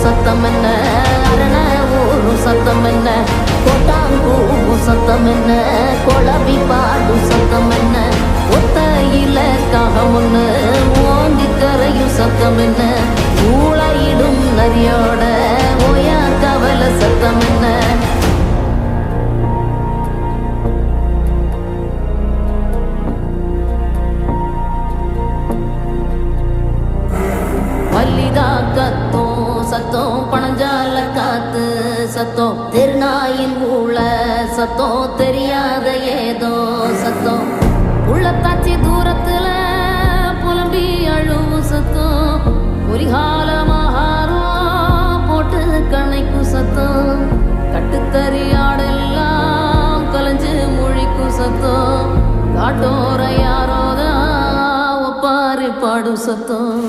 சத்தம் என்ன, அரண ஊரும் சத்தம் என்ன, கோட்டாங்கூவும் சத்தம் என்ன, குழவி பாடும் சத்தம் என்ன, ஒத்தையில காகமுன்னு ஓங்கி கரையும் சத்தம் என்ன, ஊழையிடும் நரியோட ஓயா கவலை சத்தம் என்ன. மல்லிகா கத்தோம் சத்தம், பணஞ்சால காத்து சத்தம், திருநாயின் ஊழ சத்தம், தெரியாத ஏதோ சத்தம், உள்ளத்தாச்சி தூரத்துல புலம்பி அழுவும் சத்தம், பொறிகாலமாகாரம் போட்டு கணைக்கும் சத்தம், கட்டுத்தறியாடெல்லாம் கலைஞ்சு முழிக்கும் சத்தம், காட்டோர யாரோதான் ஒப்பாரி பாடும் சத்தம்.